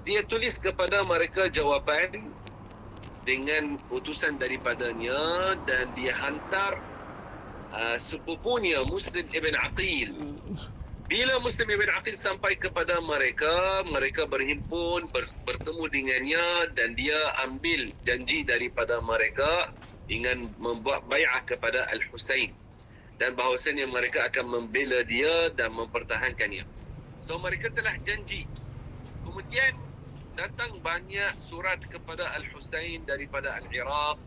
dia tulis kepada mereka jawapan dengan utusan daripadanya, dan dia hantar sepupunya Muslim Ibn Aqil. Bila Muslim Ibn Aqil sampai kepada mereka, mereka berhimpun, bertemu dengannya, dan dia ambil janji daripada mereka dengan membuat bai'ah kepada Al-Husain, dan bahawasanya mereka akan membela dia dan mempertahankannya. So mereka telah janji. Kemudian datang banyak surat kepada Al-Husain daripada Al-Iraq,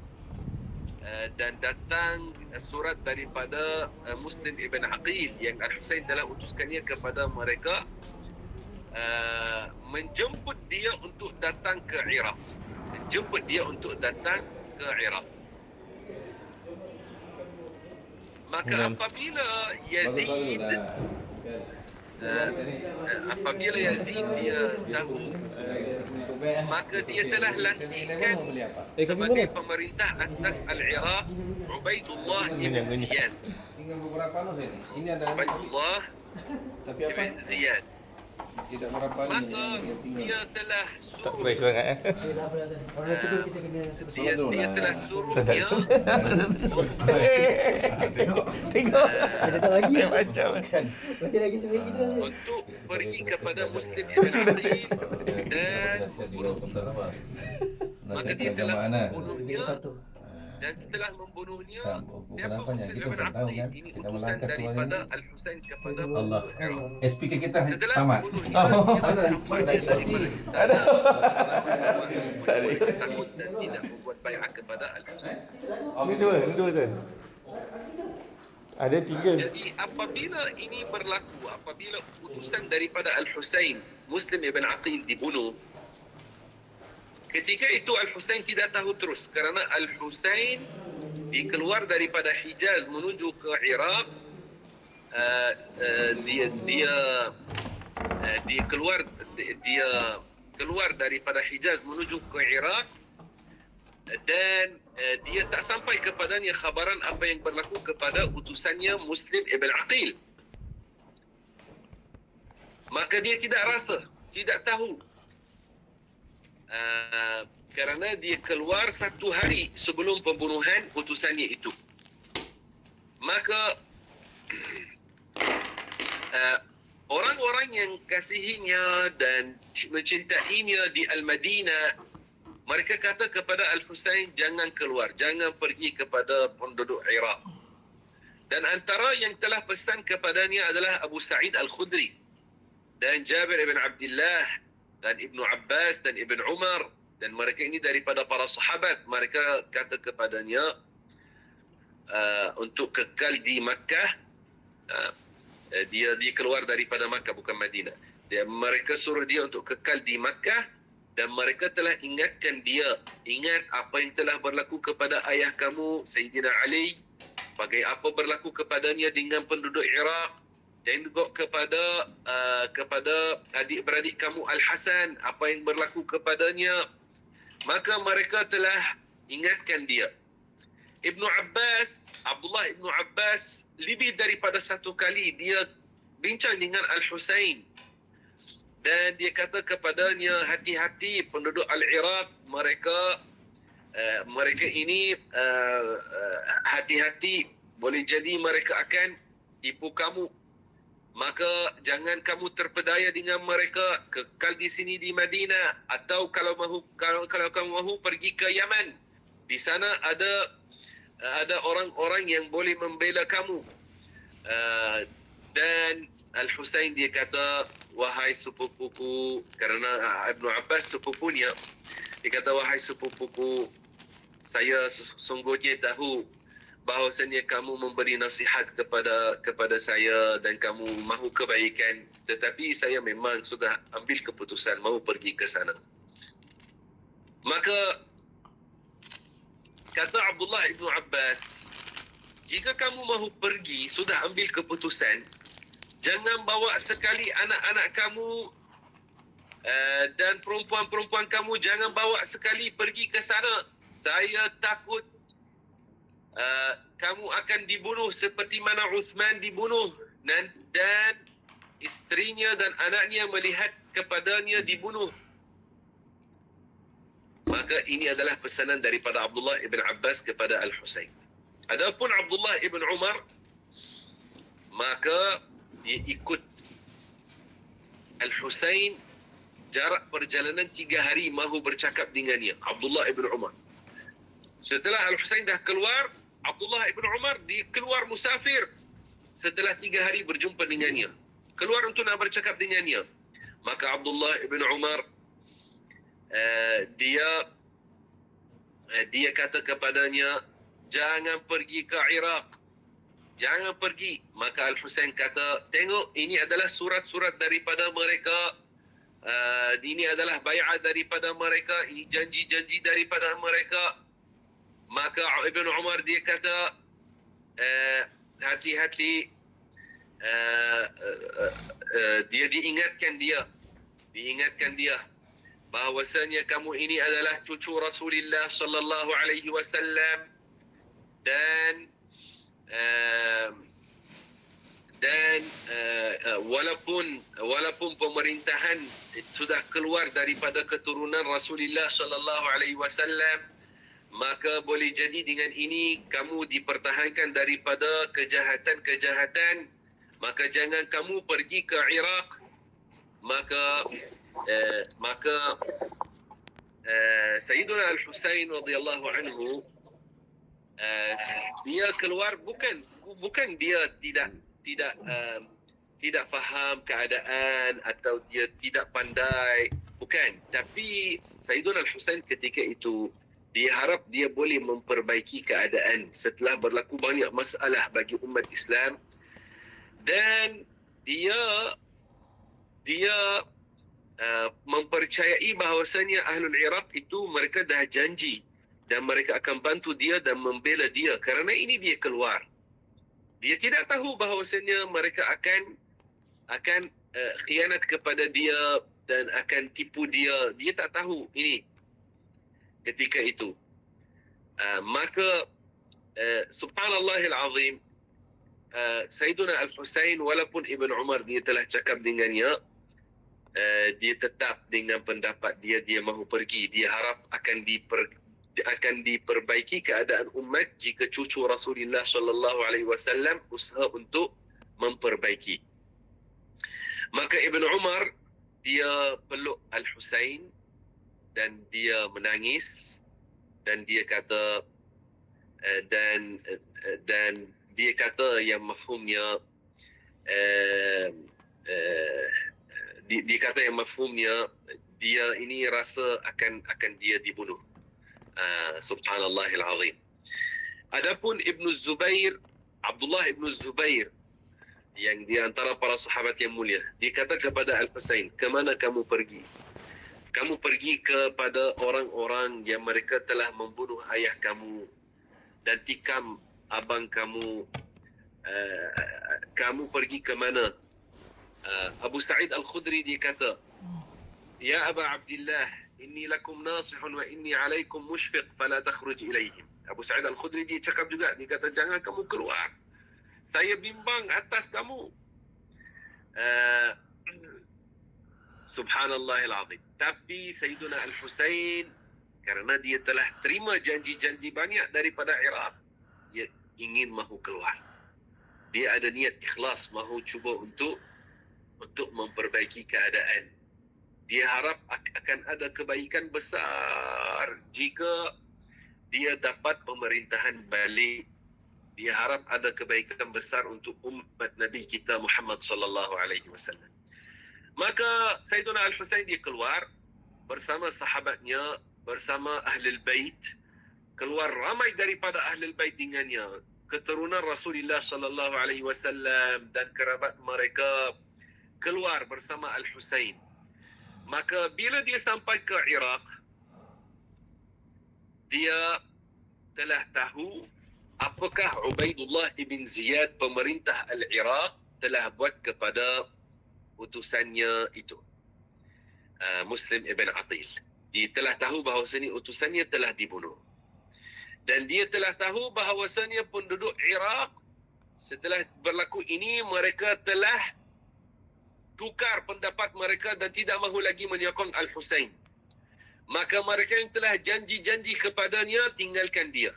dan datang surat daripada Muslim Ibn Aqil yang Al-Husain telah utuskannya kepada mereka, menjemput dia untuk datang ke Iraq. Maka apabila Yazid dia tahu, maka dia telah lantikkan sebagai pemerintah atas Al-Iraq Ubaidullah ibn Ziyad. Ubaidullah ibn Ziyad. Maka dia telah suruh, dia telah suruhnya Tengok lagi macam masih lagi sebegini terus untuk pergi kepada Muslim Ibn Aqil dan membunuh. Maka dia telah membunuhnya, dan setelah membunuhnya, siapa Muslim Ibn Aqil? Ini utusan daripada Al-Husain kepada Allah. Iraq. Speaker kita Setelah tamat. membunuhnya, dia sampai daripada istana takut dan tidak membuat bai'ah kepada Al-Husain. Ini dua tu. Ada tiga. Jadi apabila ini berlaku, apabila utusan daripada Al-Husain, Muslim Ibn Aqil dibunuh, ketika itu Al-Husain tidak tahu terus, kerana Al-Husain dikeluar daripada Hijaz menuju ke Iraq. Dia keluar daripada Hijaz menuju ke Iraq, dan dia tak sampai kepadanya khabaran apa yang berlaku kepada utusannya Muslim Ibn Aqil. Maka dia tidak rasa, tidak tahu, kerana dia keluar satu hari sebelum pembunuhan utusannya itu. Maka orang-orang yang kasihinya dan mencintainya di Al-Madinah, mereka kata kepada Al-Husain, jangan keluar, jangan pergi kepada penduduk Iraq. Dan antara yang telah pesan kepadanya adalah Abu Sa'id Al-Khudri dan Jabir ibn Abdullah dan Ibnu Abbas dan Ibn Umar, dan mereka ini daripada para sahabat. Mereka kata kepadanya untuk kekal di Makkah. Dia keluar daripada Makkah, bukan Madinah. Mereka suruh dia untuk kekal di Makkah, dan mereka telah ingatkan dia, ingat apa yang telah berlaku kepada ayah kamu Sayyidina Ali, bagai apa berlaku kepadanya dengan penduduk Iraq, dan juga kepada adik-beradik kamu Al-Hasan, apa yang berlaku kepadanya. Maka mereka telah ingatkan dia. Abdullah Ibnu Abbas, lebih daripada satu kali dia bincang dengan Al-Husain, dan dia kata kepadanya, hati-hati penduduk Al-Iraq, mereka ini hati-hati, boleh jadi mereka akan tipu kamu. Maka jangan kamu terpedaya dengan mereka, kekal di sini di Madinah, atau kalau kamu mahu pergi ke Yaman, di sana ada orang-orang yang boleh membela kamu. Dan Al-Husain dia kata, wahai sepupuku, kerana Ibnu Abbas sepupunya, dia kata, wahai sepupuku, saya sesungguhnya tahu bahawasanya kamu memberi nasihat kepada saya dan kamu mahu kebaikan, tetapi saya memang sudah ambil keputusan mahu pergi ke sana. Maka kata Abdullah Ibnu Abbas, jika kamu mahu pergi, sudah ambil keputusan, jangan bawa sekali anak-anak kamu dan perempuan-perempuan kamu, jangan bawa sekali pergi ke sana. Saya takut kamu akan dibunuh seperti mana Uthman dibunuh, dan istrinya dan anaknya melihat kepadanya dibunuh. Maka ini adalah pesanan daripada Abdullah ibn Abbas kepada Al-Husain. Adapun Abdullah ibn Umar, maka dia ikut Al-Husain jarak perjalanan 3 hari mahu bercakap dengannya. Abdullah ibn Umar. Setelah Al-Husain dah keluar, Abdullah ibn Umar dia keluar musafir. Setelah 3 hari berjumpa dengannya, keluar untuk nak bercakap dengannya. Maka Abdullah ibn Umar dia kata kepadanya, jangan pergi ke Iraq, jangan pergi. Maka Al-Husain kata, tengok ini adalah surat-surat daripada mereka, ini adalah bayat daripada mereka, ini janji-janji daripada mereka. Maka Ibn Umar dia kata, hati-hati, dia diingatkan dia bahawasanya kamu ini adalah cucu Rasulullah sallallahu alaihi wasallam, dan walaupun pemerintahan sudah keluar daripada keturunan Rasulullah sallallahu alaihi wasallam, maka boleh jadi dengan ini kamu dipertahankan daripada kejahatan-kejahatan, maka jangan kamu pergi ke Iraq. Maka Sayyiduna Al-Husain radhiyallahu anhu, dia keluar bukan dia tidak faham keadaan atau dia tidak pandai, bukan. Tapi Sayyiduna Al-Husain ketika itu dia harap dia boleh memperbaiki keadaan setelah berlaku banyak masalah bagi umat Islam, dan dia mempercayai bahawasanya Ahlul Iraq itu mereka dah janji dan mereka akan bantu dia dan membela dia. Kerana ini dia keluar, dia tidak tahu bahawasanya mereka akan khianat kepada dia dan akan tipu dia. Dia tak tahu ini ketika itu. Maka subhanallahil azim, Sayyiduna Al-Husain walaupun Ibn Umar dia telah cakap dengannya, dia tetap dengan pendapat dia mahu pergi. Dia harap akan diperbaiki keadaan umat jika cucu Rasulullah sallallahu alaihi wasallam usaha untuk memperbaiki. Maka Ibn Umar dia peluk Al-Husain dan dia menangis, dan dia kata dan dia kata yang mafhumnya dia kata yang mafhumnya dia ini rasa akan dia dibunuh. Subhanallahil azim. Adapun Ibnu Zubair, Abdullah Ibnu Zubair, yang di antara para sahabat yang mulia, dia kata kepada Al-Husain, ke mana kamu pergi? Kamu pergi kepada orang-orang yang mereka telah membunuh ayah kamu dan tikam abang kamu. Kamu pergi ke mana? Abu Sa'id Al-Khudri dia kata, ya Aba Abdillah, inni lakum nasihun wa inni alaikum mushfiq fala takhruj ilaihim. Abu Sa'id Al-Khudri dia cakap juga, dia kata jangan kamu keluar, saya bimbang atas kamu. Subhanallahil azim. Tapi Sayyiduna Al-Husain, kerana dia telah terima janji-janji banyak daripada Iraq, dia ingin mahu keluar. Dia ada niat ikhlas mahu cuba untuk memperbaiki keadaan. Dia harap akan ada kebaikan besar jika dia dapat pemerintahan balik. Dia harap ada kebaikan besar untuk umat Nabi kita Muhammad sallallahu alaihi wasallam. Maka Sayyiduna Al-Husain dia keluar bersama sahabatnya, bersama Ahlul Bait. Keluar ramai daripada Ahlul Bait dengannya, keturunan Rasulullah sallallahu alaihi wasallam dan kerabat mereka keluar bersama Al-Husain. Maka bila dia sampai ke Iraq, dia telah tahu apakah Ubaidullah ibn Ziyad, pemerintah Al-Iraq, telah buat kepada utusannya itu, Muslim ibn Aqil. Dia telah tahu bahawasanya utusannya telah dibunuh. Dan dia telah tahu bahawasanya penduduk Iraq setelah berlaku ini, mereka telah tukar pendapat mereka dan tidak mahu lagi menyokong Al-Husain. maka mereka yang telah janji-janji kepadanya tinggalkan dia.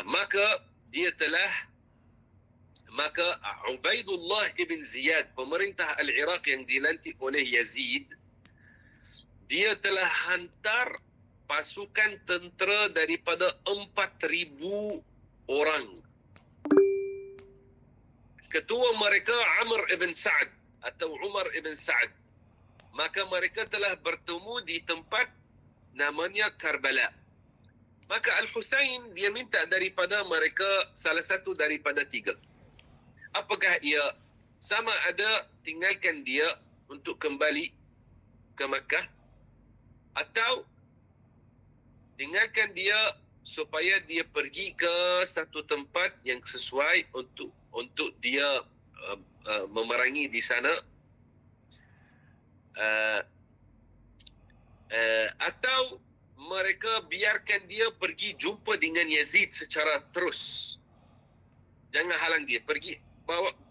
Maka Ubaidullah ibn Ziyad, pemerintah Al-Iraq yang dilantik oleh Yazid, dia telah hantar pasukan tentera daripada 4,000 orang. Ketua mereka Amr ibn Sa'ad atau Umar ibn Sa'ad. Maka mereka telah bertemu di tempat namanya Karbala. Maka Al-Husain dia minta daripada mereka salah satu daripada 3. Apakah ia? Sama ada tinggalkan dia untuk kembali ke Makkah, atau tinggalkan dia supaya dia pergi ke satu tempat yang sesuai untuk dia memerangi di sana, atau mereka biarkan dia pergi jumpa dengan Yazid secara terus. Jangan halang dia, pergi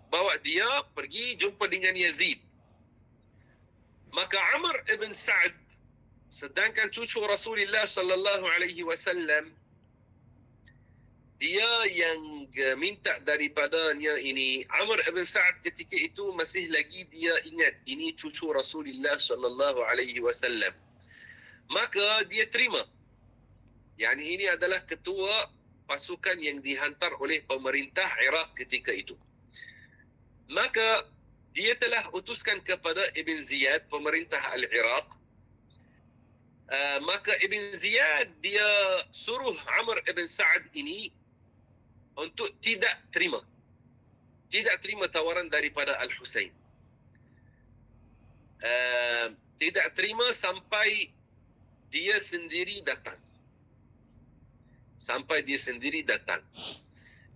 bawa dia pergi jumpa dengan Yazid. Maka Amr ibn Sa'ad, sedangkan cucu Rasulullah sallallahu alaihi wasallam, dia yang minta daripadanya ini. Amr ibn Sa'ad ketika itu masih lagi dia ingat ini cucu Rasulullah sallallahu alaihi wasallam. Maka dia terima. Yani ini adalah ketua pasukan yang dihantar oleh pemerintah Iraq ketika itu. Maka dia telah utuskan kepada Ibn Ziyad, pemerintah Al-Iraq. Maka Ibn Ziyad dia suruh Amr ibn Sa'ad ini untuk tidak terima tawaran daripada Al-Husain. Tidak terima sampai dia sendiri datang.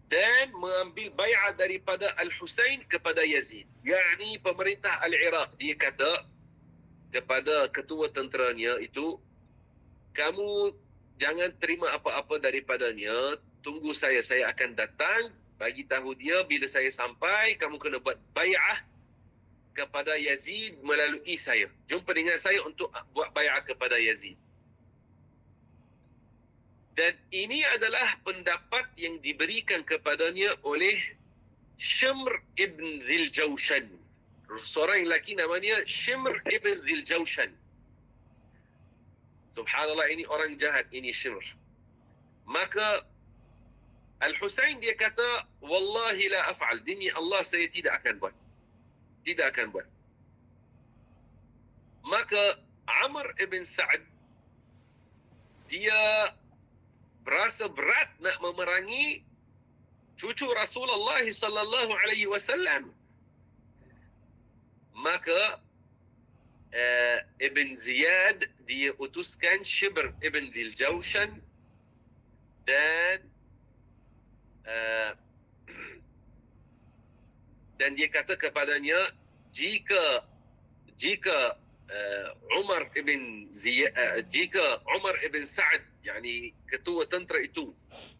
Dan mengambil bai'ah daripada Al-Husain kepada Yazid. Yani pemerintah Al-Iraq, dia kata kepada ketua tenteranya itu, kamu jangan terima apa-apa daripadanya, tunggu saya akan datang, bagi tahu dia bila saya sampai, kamu kena buat bai'ah kepada Yazid melalui saya. Jumpa dengan saya untuk buat bai'ah kepada Yazid. Dan ini adalah pendapat yang diberikan kepadanya oleh Shimr ibn Dhil Jawshan. Seorang lelaki namanya Shimr ibn Dhil Jawshan. Subhanallah, ini orang jahat, ini Shimr. Maka Al-Husain dia kata, wallahi la af'al, demi Allah saya tidak akan buat. Maka Amr ibn Sa'ad dia berasa berat nak memerangi cucu Rasulullah sallallahu alaihi wasallam. Maka Ibn Ziyad dia utuskan Shibr ibn Dhil Jawshan dan dia kata kepadanya, jika Umar ibn Sa'ad, yani ketua tentera itu,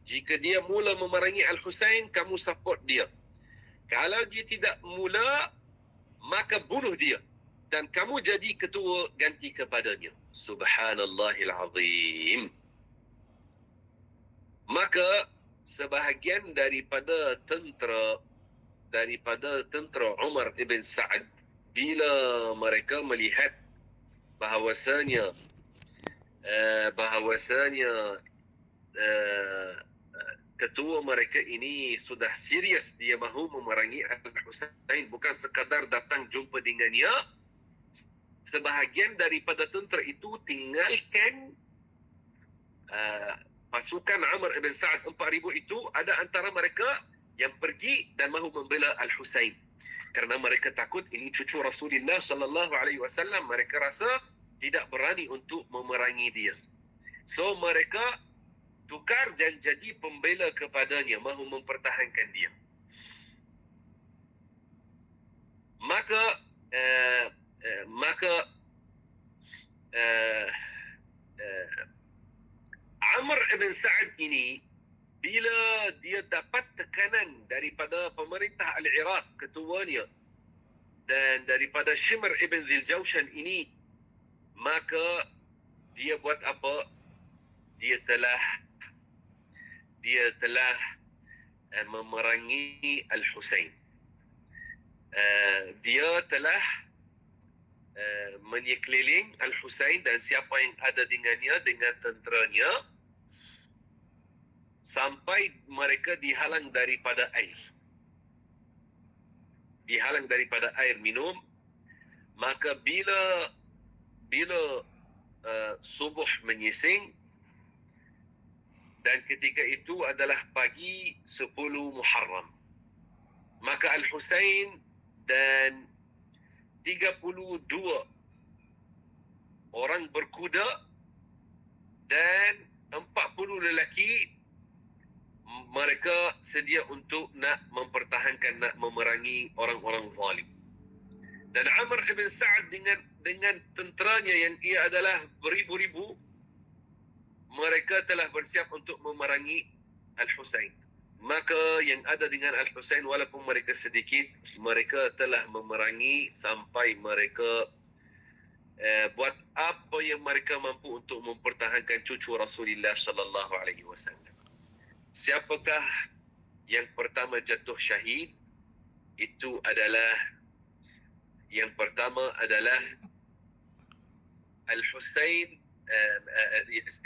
jika dia mula memerangi Al-Husain, kamu support dia. Kalau dia tidak mula, maka bunuh dia dan kamu jadi ketua ganti kepadanya. Subhanallahil azim. Maka sebahagian daripada tentera Umar ibn Sa'ad, bila mereka melihat bahawasanya ketua mereka ini sudah serius, dia mahu memerangi Al-Husain, bukan sekadar datang jumpa dengannya, sebahagian daripada tentera itu tinggalkan pasukan Amr ibn Sa'ad 4,000 itu. Ada antara mereka yang pergi dan mahu membela Al-Husain kerana mereka takut ini cucu Rasulullah sallallahu alaihi wasallam. Mereka rasa tidak berani untuk memerangi dia, so mereka tukar dan jadi pembela kepadanya, mahu mempertahankan dia. Maka Amr ibn Sa'ad ini, bila dia dapat tekanan daripada pemerintah Al-Iraq, ketuanya, dan daripada Shimr ibn Dhil Jawshan ini, maka dia buat apa? Dia telah memerangi Al-Husain. Dia telah menyekeliling Al-Husain dan siapa yang ada dengannya, dengan tenteranya, sampai mereka dihalang daripada air. Dihalang daripada air minum. Maka bila subuh menyising, dan ketika itu adalah pagi 10 Muharram, maka Al-Husain dan 32 orang berkuda dan 40 lelaki, mereka sedia untuk nak mempertahankan, nak memerangi orang-orang zalim. Dan Amr ibn Sa'ad dengan tenteranya yang ia adalah beribu-ribu, mereka telah bersiap untuk memerangi Al-Husain. Maka yang ada dengan Al-Husain, walaupun mereka sedikit, mereka telah memerangi sampai mereka buat apa yang mereka mampu untuk mempertahankan cucu Rasulullah sallallahu alaihi wasallam. Siapakah yang pertama jatuh syahid? Itu adalah, yang pertama adalah Al-Husain.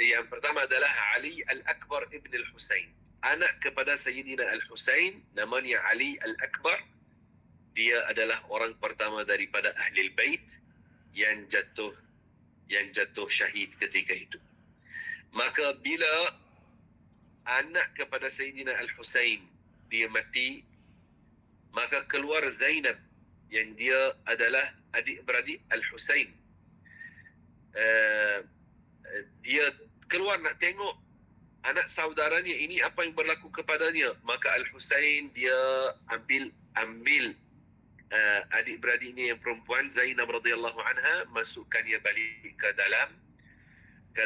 Yang pertama adalah Ali Al-Akbar ibn Al-Husain, anak kepada Sayyidina Al-Husain, namanya Ali Al-Akbar. Dia adalah orang pertama daripada Ahlul Bait yang jatuh syahid ketika itu. Maka bila anak kepada Sayyidina Al-Husain dia mati, maka keluar Zainab yang dia adalah adik-beradik Al-Husain. Dia keluar nak tengok anak saudaranya ini apa yang berlaku kepadanya. Maka Al-Husain dia ambil adik-beradiknya yang perempuan, Zainab radhiyallahu anha, masukkan dia balik ke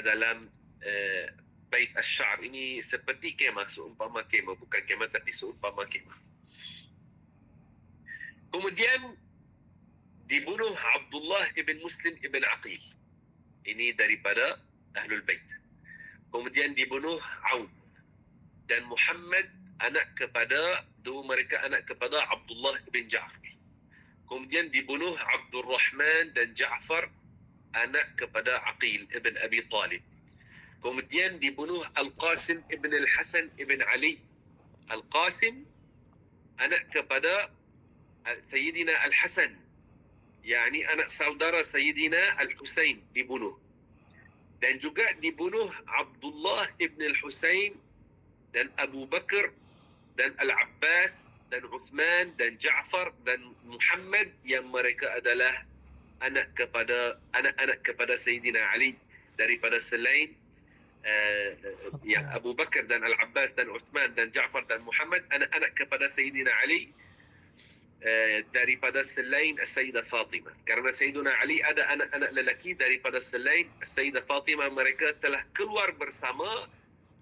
dalam Bait Asy-Sya'r. Ini seperti kemah, seumpama kemah, bukan kemah tapi seumpama kemah. Kemudian dibunuh Abdullah ibn Muslim ibn Aqil. Ini daripada Ahlul Bait. Kemudian dibunuh Aun dan Muhammad, dua mereka anak kepada Abdullah ibn Ja'far. Kemudian dibunuh Abdul Rahman dan Ja'far, anak kepada Aqil ibn Abi Talib. Kemudian dibunuh Al-Qasim ibn Al-Hasan ibn Ali. Al-Qasim anak kepada Sayyidina Al-Hasan, yakni anak saudara Sayyidina Al-Husain, dibunuh. Dan juga dibunuh Abdullah ibn Al-Husain dan Abu Bakar dan Al-Abbas dan Uthman dan Ja'far dan Muhammad, yang mereka adalah anak-anak kepada Sayyidina Ali daripada selain yang Abu Bakar dan Al-Abbas dan Uthman dan Ja'far dan Muhammad, anak-anak kepada Sayyidina Ali daripada selain Sayyidah Fatimah. Karena Sayyidina Ali ada anak-anak lelaki daripada selain Sayyidah Fatimah, mereka telah keluar bersama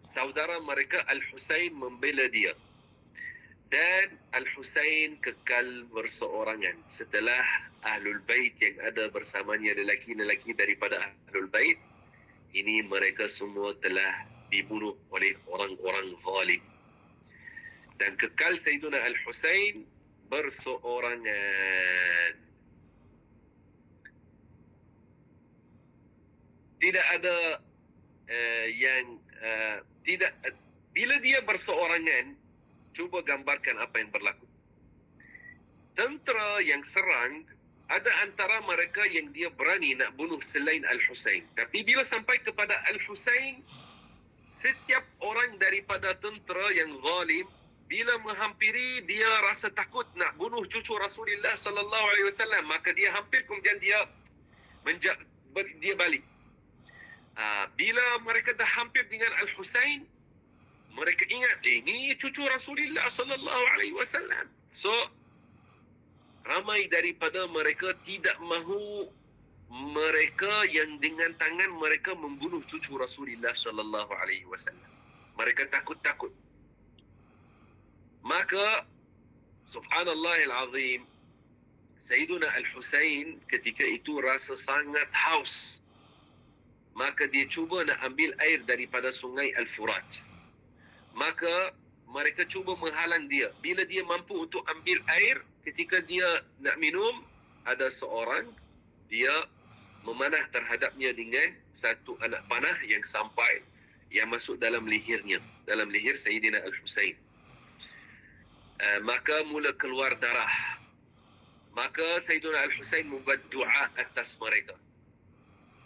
saudara mereka Al-Husain membela dia. Dan Al-Husain kekal berseorangan setelah Ahlul Bait yang ada bersamanya, lelaki-lelaki daripada Ahlul Bait ini, mereka semua telah dibunuh oleh orang-orang zalim. Dan kekal Sayyidina Al-Husain berseorangan. Tidak ada bila dia berseorangan, cuba gambarkan apa yang berlaku. Tentera yang serang, ada antara mereka yang dia berani nak bunuh selain Al-Husain. Tapi bila sampai kepada Al-Husain, setiap orang daripada tentera yang zalim, bila menghampiri, dia rasa takut nak bunuh cucu Rasulullah sallallahu alaihi wasallam, maka dia hampir, kemudian dia balik. Bila mereka dah hampir dengan Al-Husain, mereka ingat ini cucu Rasulullah sallallahu alaihi wasallam. So ramai daripada mereka tidak mahu mereka yang dengan tangan mereka membunuh cucu Rasulullah sallallahu alaihi wasallam. Mereka takut-takut. Maka subhanallahil azim, Sayyiduna Al-Husain ketika itu rasa sangat haus maka dia cuba nak ambil air daripada sungai Al-Furat. Maka mereka cuba menghalang dia. Bila dia mampu untuk ambil air, ketika dia nak minum, ada seorang, dia memanah terhadapnya dengan satu anak panah yang sampai, yang masuk dalam lehernya, dalam leher Sayyidina Al-Husain. Maka mula keluar darah. Maka Sayyidina Al-Husain membuat doa atas mereka.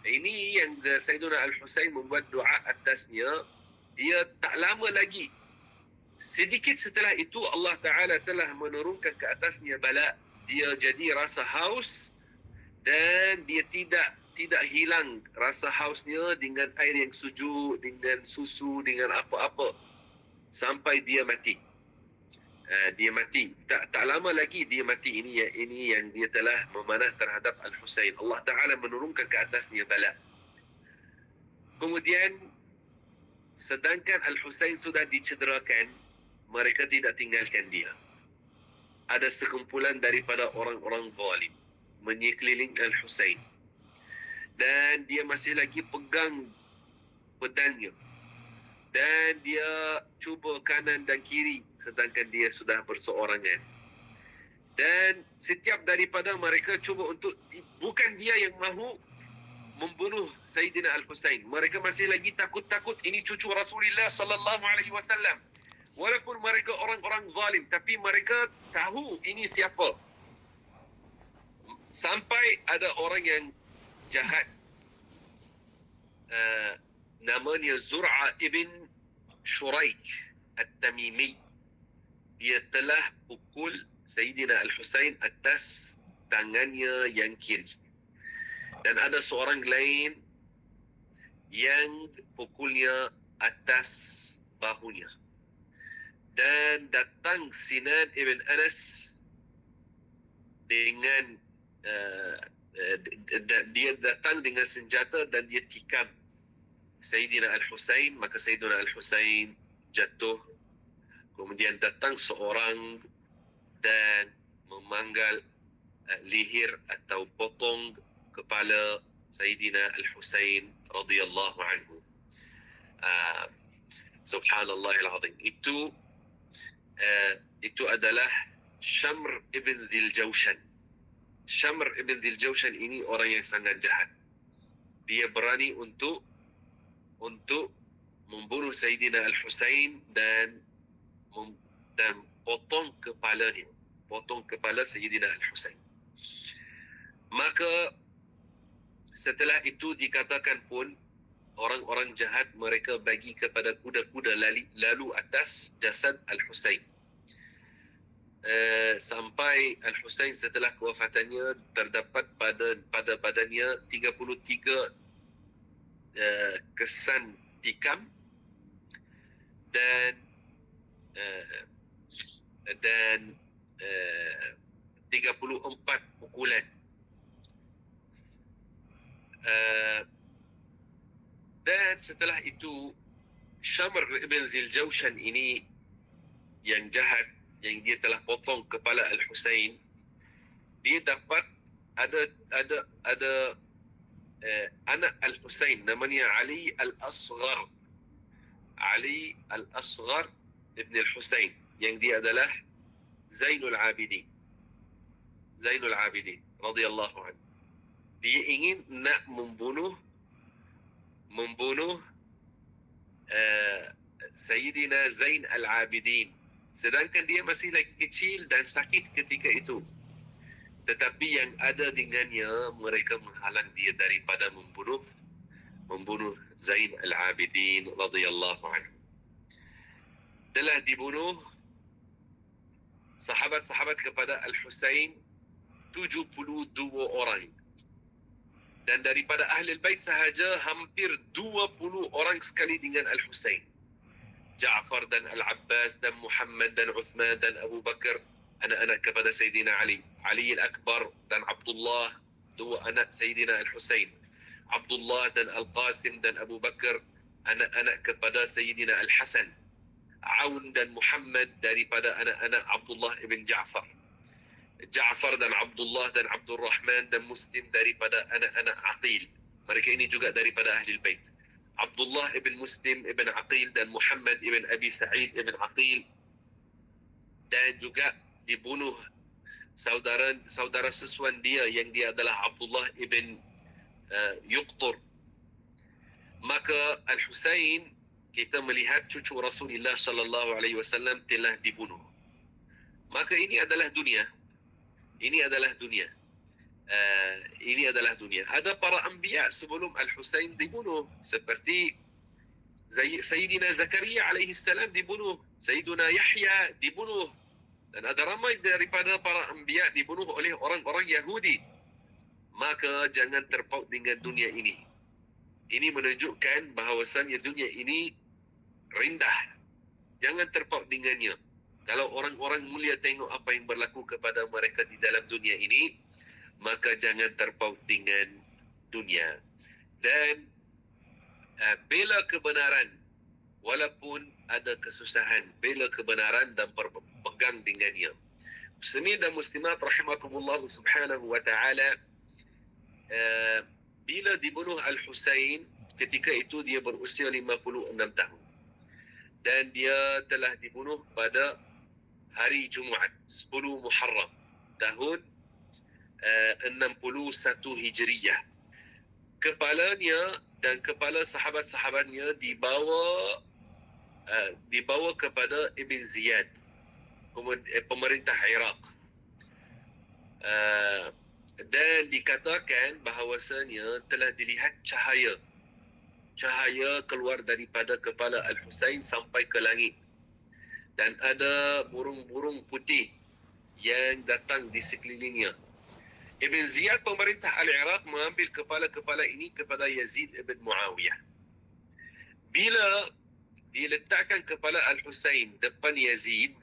Ini yang Sayyidina Al-Husain membuat doa atasnya, dia tak lama lagi, sedikit setelah itu Allah Ta'ala telah menurunkan ke atasnya bala. Dia jadi rasa haus dan dia tidak hilang rasa hausnya dengan air yang sejuk, dengan susu, dengan apa-apa sampai dia mati. Dia mati. Tak lama lagi dia mati. Ini yang dia telah memanah terhadap Al-Husain. Allah Ta'ala menurunkan ke atasnya bala. Kemudian sedangkan Al-Husain sudah dicederakan, mereka tidak tinggalkan dia. Ada sekumpulan daripada orang-orang zalim menyekeliling Al-Husain. Dan dia masih lagi pegang pedangnya. Dan dia cuba kanan dan kiri sedangkan dia sudah berseorangan. Dan setiap daripada mereka cuba untuk, bukan dia yang mahu membunuh Sayyidina Al-Husain. Mereka masih lagi takut-takut, ini cucu Rasulullah sallallahu alaihi wasallam. Walaupun mereka orang-orang zalim, tapi mereka tahu ini siapa. Sampai ada orang yang jahat, namanya Zur'a ibn Shuraik At-Tamimi. Dia telah pukul Sayyidina Al-Husain atas tangannya yang kiri. Dan ada seorang lain yang pukulnya atas bahunya. Dan datang Sinan ibn Anas dengan dia datang dengan senjata dan dia tikam Sayyidina Al-Husain. Maka Sayyidina Al-Husain jatuh. Kemudian datang seorang dan memanggal leher atau potong kepala Sayyidina Al-Husain radhiyallahu anhu. Subhanallahil azim. Itu adalah Shamr ibn Dhil Jawshan. Shamr ibn Dhil Jawshan ini orang yang sangat jahat. Dia berani untuk membunuh Sayyidina Al-Husain dan potong kepalanya. Potong kepala Sayyidina Al-Husain. Maka setelah itu dikatakan pun, orang-orang jahat mereka bagi kepada kuda-kuda lalu atas jasad Al-Husain. Sampai Al-Husain setelah kewafatannya terdapat pada badannya 33 kesan tikam dan 34 pukulan. Dan setelah itu Shamr ibn Dhil Jawshan ini yang jahat, yang dia telah potong kepala Al-Husain, dia dapat ada anak Al-Husain namanya Ali Al-Asghar. Ali Al-Asghar ibn Al-Husain, yang dia adalah Zainul Abidin. Zainul Abidin radhiyallahu anhu. Dia ingin nak membunuh Sayyidina Zain Al-Abidin, sedangkan dia masih lagi kecil dan sakit ketika itu. Tetapi yang ada dengannya, mereka menghalang dia daripada membunuh Zain Al-Abidin radhiyallahu anhu. Telah dibunuh sahabat-sahabat kepada Al-Husain 72 orang. Dan daripada Ahlul Bait sahaja hampir 20 orang sekali dengan Al-Husain. Ja'far dan Al-Abbas dan Muhammad dan Uthman dan Abu Bakar, anak-anak kepada Sayyidina Ali. Ali Al-Akbar dan Abdullah, dua anak Sayyidina Al-Husain. Abdullah dan Al-Qasim dan Abu Bakar, anak-anak kepada Sayyidina Al-Hasan. Aun dan Muhammad daripada anak-anak Abdullah ibn Ja'far. Ja'far dan Abdullah dan Abdul Rahman dan Muslim daripada anak-anak Aqil. Mereka ini juga daripada Ahlul Bait. Abdullah ibn Muslim ibn Aqil dan Muhammad ibn Abi Sa'id ibn Aqil, dan juga dibunuh saudara sesuan dia yang dia adalah Abdullah ibn Yuqtur. Maka Al-Husain, kita melihat cucu Rasulullah sallallahu alaihi wasallam telah dibunuh. Maka ini adalah dunia. Ini adalah dunia. Ini adalah dunia. Ada para anbiya sebelum Al-Husain dibunuh, seperti Sayyidina Zakaria alaihi salam dibunuh, Sayyidina Yahya dibunuh, dan ada ramai daripada para anbiya dibunuh oleh orang-orang Yahudi. Maka jangan terpaut dengan dunia ini. Ini menunjukkan bahawasanya dunia ini rendah. Jangan terpaut dengannya. Kalau orang-orang mulia tengok apa yang berlaku kepada mereka di dalam dunia ini, maka jangan terpaut dengan dunia. Dan bela kebenaran walaupun ada kesusahan, bela kebenaran dan berpegang dengannya. Muslimin dan muslimat rahimakumullah subhanahu wa ta'ala, bila dibunuh Al-Husain, ketika itu dia berusia 56 tahun. Dan dia telah dibunuh pada hari Jumaat 10 Muharram tahun 61 Hijriyah. Kepalanya dan kepala sahabat-sahabatnya dibawa kepada Ibn Ziyad, pemerintah Iraq. Dan dikatakan bahawasanya telah dilihat cahaya keluar daripada kepala Al-Husain sampai ke langit. Dan ada burung-burung putih yang datang di sekelilingnya. Ibn Ziyad, pemerintah Al-Iraq, mengambil kepala-kepala ini kepada Yazid ibn Muawiyah. Bila diletakkan kepala Al-Husain depan Yazid,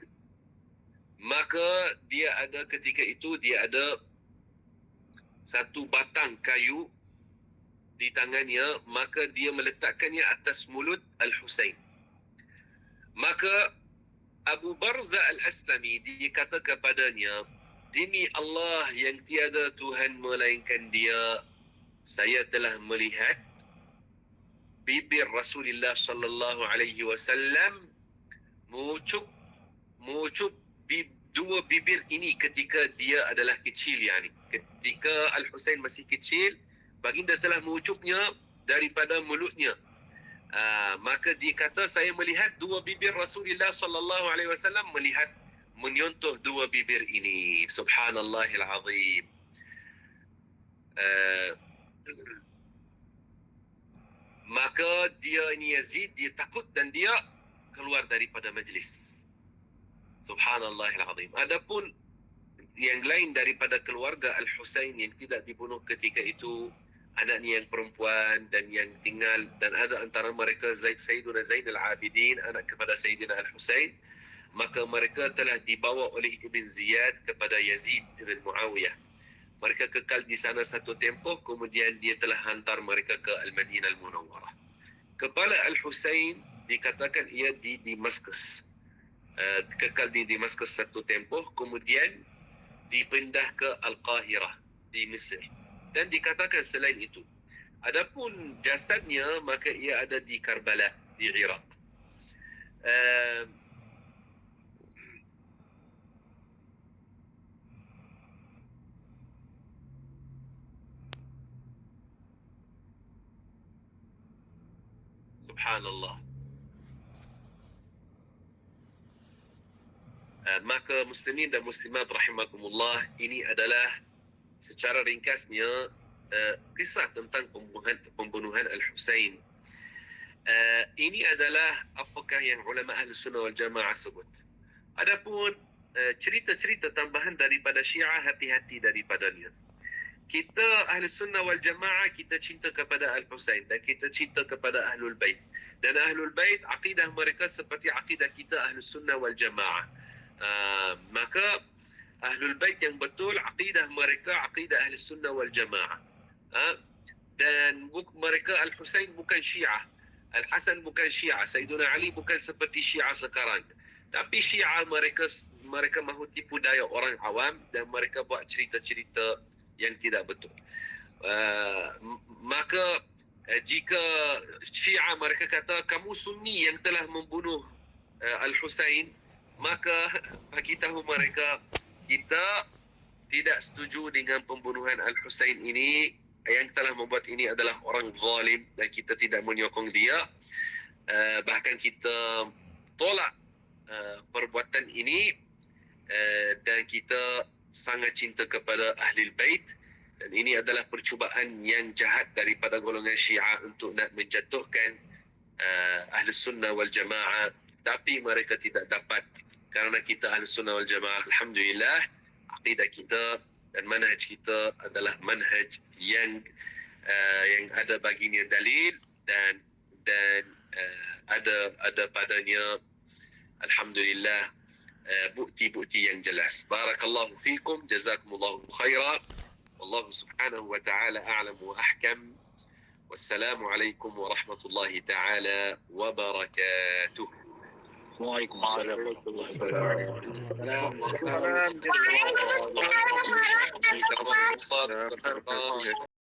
maka ketika itu dia ada satu batang kayu di tangannya, maka dia meletakkannya atas mulut Al-Husain. Maka Abu Barza Al-Aslami, dia kata kepadanya, demi Allah yang tiada Tuhan melainkan Dia, saya telah melihat bibir Rasulullah sallallahu alaihi wasallam mengucup dua bibir ini ketika dia adalah kecil, yakni ketika Al-Husain masih kecil, baginda telah mengucupnya daripada mulutnya. Maka dia kata, saya melihat dua bibir Rasulullah sallallahu alaihi wasallam menyontoh dua bibir ini. Subhanallahil azim. Maka dia ini Yazid, dia takut dan dia keluar daripada majlis. Subhanallahil azim. Adapun yang lain daripada keluarga Al-Husain yang tidak dibunuh ketika itu, anaknya yang perempuan dan yang tinggal, dan ada antara mereka Sayyidina Zainal Abidin, anak kepada Sayyidina Al-Husain, maka mereka telah dibawa oleh Ibn Ziyad kepada Yazid ibn Muawiyah. Mereka kekal di sana satu tempoh, kemudian dia telah hantar mereka ke Al-Madinah Al-Munawwarah. Kepala Al-Husain dikatakan ia di Damaskus. Kekal di Damaskus satu tempoh, kemudian dipindah ke Al-Qahirah di Mesir. Dan dikatakan selain itu, adapun jasadnya, maka ia ada di Karbala di Iraq. Subhanallah. Maka muslimin dan muslimat rahimakumullah, ini adalah secara ringkasnya kisah tentang pembunuhan Al-Husain. Ini adalah apakah yang ulama Ahlus Sunnah wal Jamaah sebut. Adapun cerita-cerita tambahan daripada Syiah, hati-hati daripadanya. Kita Ahlus Sunnah wal Jamaah, kita cinta kepada Al-Husain dan kita cinta kepada Ahlul Bait. Dan Ahlul Bait, akidah mereka seperti akidah kita Ahlus Sunnah wal Jamaah. Maka Ahlul Bait yang betul, akidah mereka akidah Ahlus Sunnah wal Jamaah. Dan mereka Al-Husain bukan Syiah, Al-Hasan bukan Syiah, Sayyidina Ali bukan seperti Syiah sekarang. Tapi Syiah mereka mahu tipu daya orang awam dan mereka buat cerita-cerita yang tidak betul. maka jika Syiah mereka kata kamu Sunni yang telah membunuh Al-Husain, maka bagi tahu mereka kita tidak setuju dengan pembunuhan Al-Husain ini. Yang telah membuat ini adalah orang zalim dan kita tidak menyokong dia. Bahkan kita tolak perbuatan ini, dan kita sangat cinta kepada Ahlul Bait, dan ini adalah percubaan yang jahat daripada golongan Syiah untuk nak menjatuhkan Ahlus Sunnah wal Jamaah, tapi mereka tidak dapat kerana kita Ahlus Sunnah wal Jamaah alhamdulillah akidah kita dan manhaj kita adalah manhaj yang ada baginya dalil dan ada padanya alhamdulillah bukti-bukti yang jelas. Barakallahu fikum, jazakumullahu khaira. Wallahu subhanahu wa ta'ala a'lam wa ahkam. Wassalamu alaikum warahmatullahi ta'ala wabarakatuh. Waalaikumsalam warahmatullahi wabarakatuh. Waalaikumsalam.